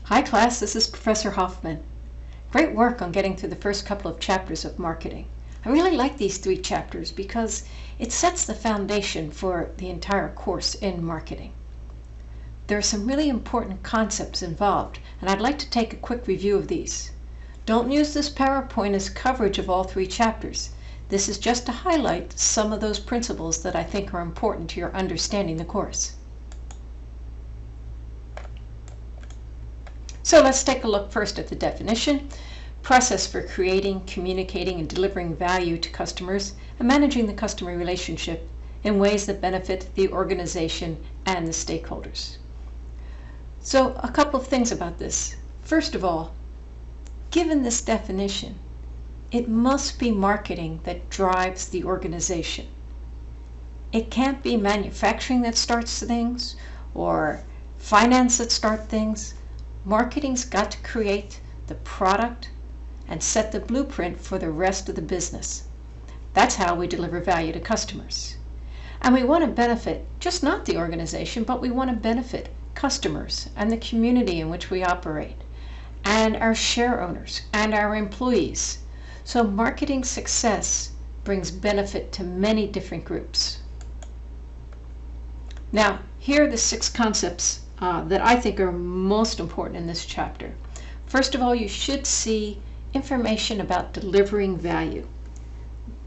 Hi class, this is Professor Hoffman. Great work on getting through the first couple of chapters of marketing. I really like these 3 chapters because it sets the foundation for the entire course in marketing. There are some really important concepts involved, and I'd like to take a quick review of these. Don't use this PowerPoint as coverage of all 3 chapters. This is just to highlight some of those principles that I think are important to your understanding the course. So let's take a look first at the definition. Process for creating, communicating, and delivering value to customers and managing the customer relationship in ways that benefit the organization and the stakeholders. So a couple of things about this. First of all, given this definition, it must be marketing that drives the organization. It can't be manufacturing that starts things or finance that start things. Marketing's got to create the product and set the blueprint for the rest of the business. That's how we deliver value to customers. And we want to benefit just not the organization, but we want to benefit customers and the community in which we operate, and our share owners and our employees. So marketing success brings benefit to many different groups. Now, here are the 6 concepts that I think are most important in this chapter. First of all, you should see information about delivering value.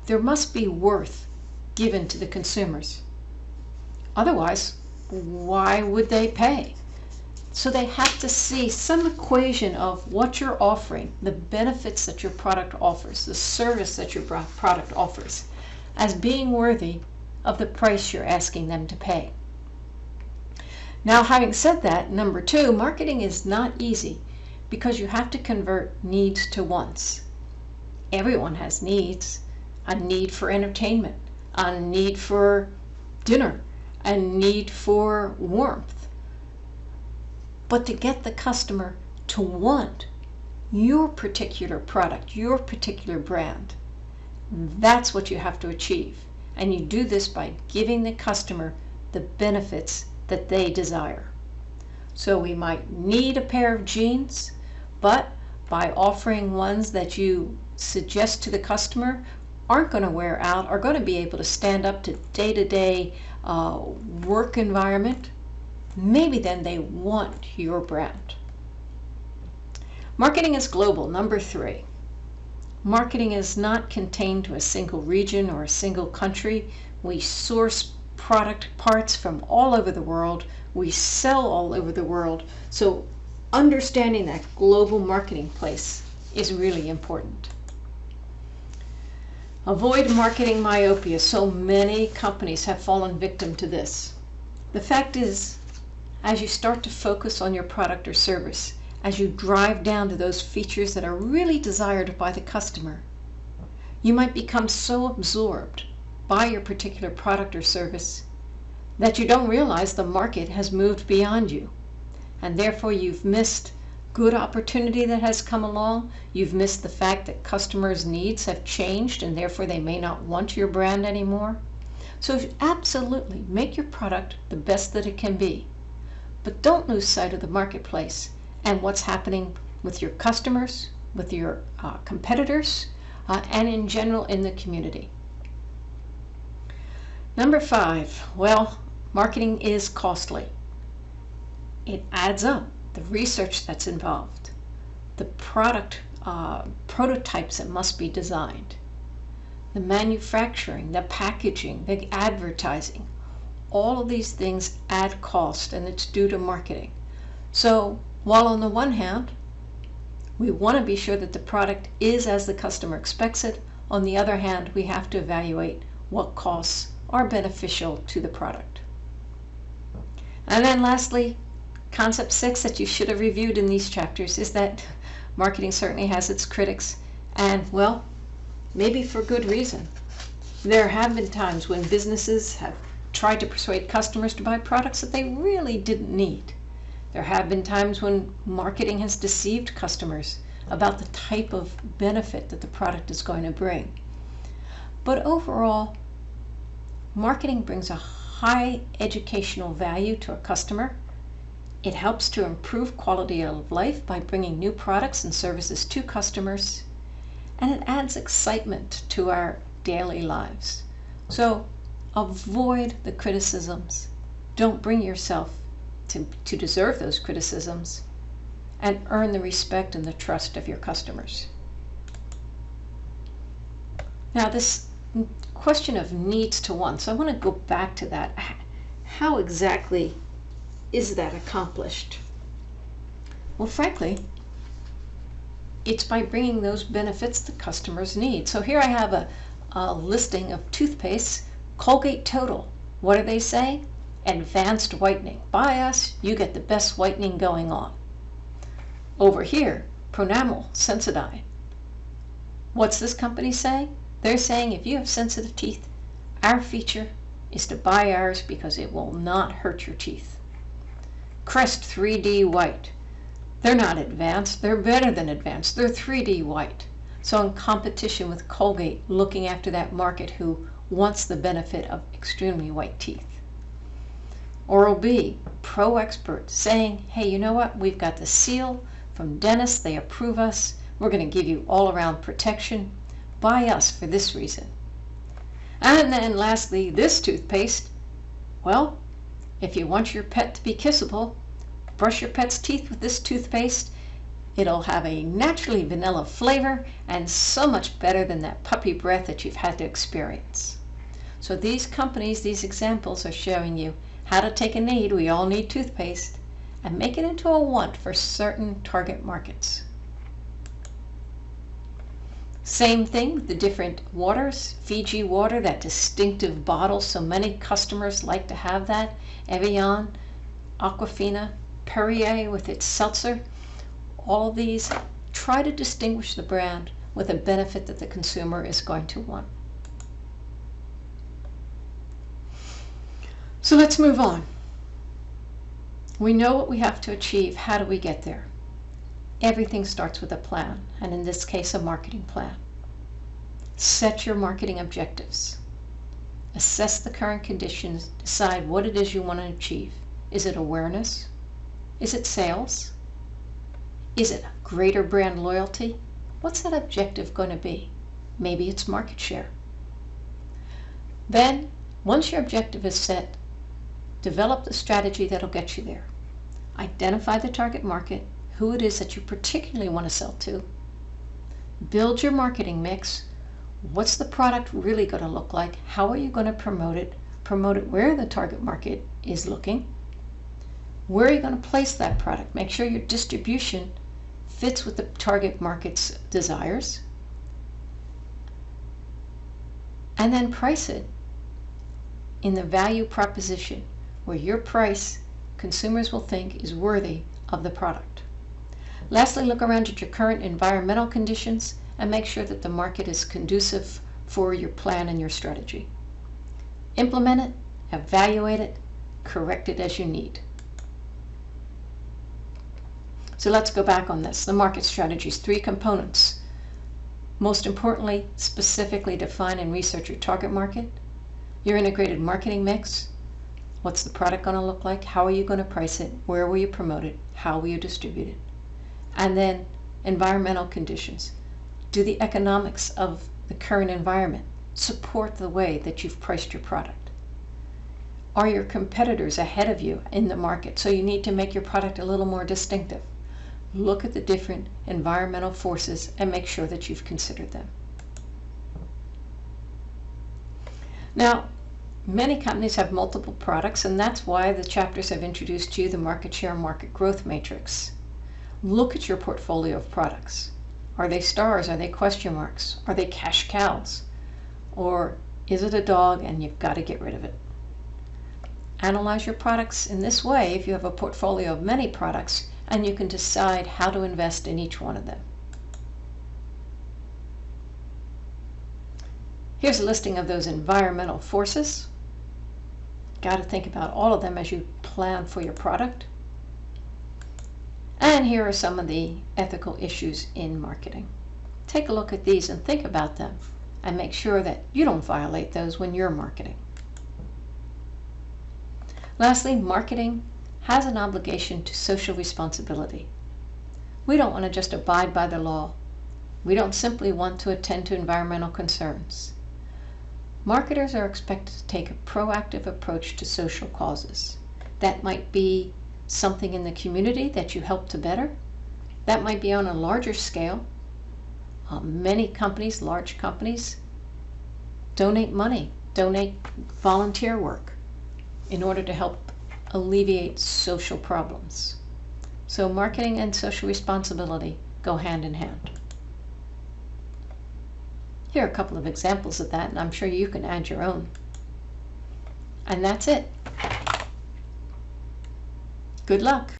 There must be worth given to the consumers. Otherwise, why would they pay? So they have to see some equation of what you're offering, the benefits that your product offers, the service that your product offers, as being worthy of the price you're asking them to pay. Now, having said that, number 2, marketing is not easy because you have to convert needs to wants. Everyone has needs: a need for entertainment, a need for dinner, a need for warmth. But to get the customer to want your particular product, your particular brand, that's what you have to achieve. And you do this by giving the customer the benefits that they desire. So we might need a pair of jeans, but by offering ones that you suggest to the customer aren't going to wear out, are going to be able to stand up to day-to-day work environment, maybe then they want your brand. Marketing is global. Number 3. Marketing is not contained to a single region or a single country. We source product parts from all over the world. We sell all over the world. So understanding that global marketing place is really important. Avoid marketing myopia. So many companies have fallen victim to this. The fact is, as you start to focus on your product or service, as you drive down to those features that are really desired by the customer, you might become so absorbed by your particular product or service that you don't realize the market has moved beyond you, and therefore you've missed good opportunity that has come along. You've missed the fact that customers' needs have changed and therefore they may not want your brand anymore. So absolutely make your product the best that it can be, but don't lose sight of the marketplace and what's happening with your customers, with your competitors, and in general in the community. Number 5, well, marketing is costly. It adds up. The research that's involved, the product prototypes that must be designed, the manufacturing, the packaging, the advertising, all of these things add cost, and it's due to marketing. So while on the one hand, we want to be sure that the product is as the customer expects it, on the other hand, we have to evaluate what costs are beneficial to the product. And then lastly, concept 6 that you should have reviewed in these chapters is that marketing certainly has its critics, and well, maybe for good reason. There have been times when businesses have tried to persuade customers to buy products that they really didn't need. There have been times when marketing has deceived customers about the type of benefit that the product is going to bring. But overall, marketing brings a high educational value to a customer. It helps to improve quality of life by bringing new products and services to customers, and it adds excitement to our daily lives. So avoid the criticisms. Don't bring yourself to deserve those criticisms, and earn the respect and the trust of your customers. Now, this question of needs to wants, I want to go back to that. How exactly is that accomplished? Well, frankly, it's by bringing those benefits the customers need. So here I have a listing of toothpaste. Colgate Total. What do they say? Advanced whitening. Buy us, you get the best whitening going on. Over here, Pronamel Sensodyne. What's this company saying? They're saying if you have sensitive teeth, our feature is to buy ours because it will not hurt your teeth. Crest 3D White. They're not advanced, they're better than advanced. They're 3D white. So in competition with Colgate, looking after that market who wants the benefit of extremely white teeth. Oral-B, Pro Expert, saying, hey, you know what? We've got the seal from dentists. They approve us. We're going to give you all-around protection. Buy us for this reason. And then lastly, this toothpaste. Well, if you want your pet to be kissable, brush your pet's teeth with this toothpaste. It'll have a naturally vanilla flavor and so much better than that puppy breath that you've had to experience. So these companies, these examples are showing you how to take a need, we all need toothpaste, and make it into a want for certain target markets. Same thing with the different waters. Fiji water, that distinctive bottle, so many customers like to have that. Evian, Aquafina, Perrier with its seltzer. All these try to distinguish the brand with a benefit that the consumer is going to want. So let's move on. We know what we have to achieve. How do we get there? Everything starts with a plan, and in this case, a marketing plan. Set your marketing objectives. Assess the current conditions. Decide what it is you want to achieve. Is it awareness? Is it sales? Is it greater brand loyalty? What's that objective going to be? Maybe it's market share. Then, once your objective is set, develop the strategy that'll get you there. Identify the target market, who it is that you particularly want to sell to. Build your marketing mix. What's the product really going to look like? How are you going to promote it? Promote it where the target market is looking. Where are you going to place that product? Make sure your distribution fits with the target market's desires. And then price it in the value proposition where your price consumers will think is worthy of the product. Lastly, look around at your current environmental conditions and make sure that the market is conducive for your plan and your strategy. Implement it, evaluate it, correct it as you need. So let's go back on this. The market strategies, 3 components. Most importantly, specifically define and research your target market, your integrated marketing mix. What's the product going to look like? How are you going to price it? Where will you promote it? How will you distribute it? And then environmental conditions. Do the economics of the current environment support the way that you've priced your product? Are your competitors ahead of you in the market? So you need to make your product a little more distinctive. Look at the different environmental forces and make sure that you've considered them. Now, many companies have multiple products, and that's why the chapters have introduced to you the market share market growth matrix. Look at your portfolio of products. Are they stars? Are they question marks? Are they cash cows? Or is it a dog and you've got to get rid of it? Analyze your products in this way if you have a portfolio of many products, and you can decide how to invest in each one of them. Here's a listing of those environmental forces. Got to think about all of them as you plan for your product. And here are some of the ethical issues in marketing. Take a look at these and think about them, and make sure that you don't violate those when you're marketing. Lastly, marketing has an obligation to social responsibility. We don't want to just abide by the law. We don't simply want to attend to environmental concerns. Marketers are expected to take a proactive approach to social causes. That might be something in the community that you help to better. That might be on a larger scale. Many companies, large companies, donate money, donate volunteer work in order to help alleviate social problems. So marketing and social responsibility go hand in hand. Here are a couple of examples of that, and I'm sure you can add your own. And that's it. Good luck.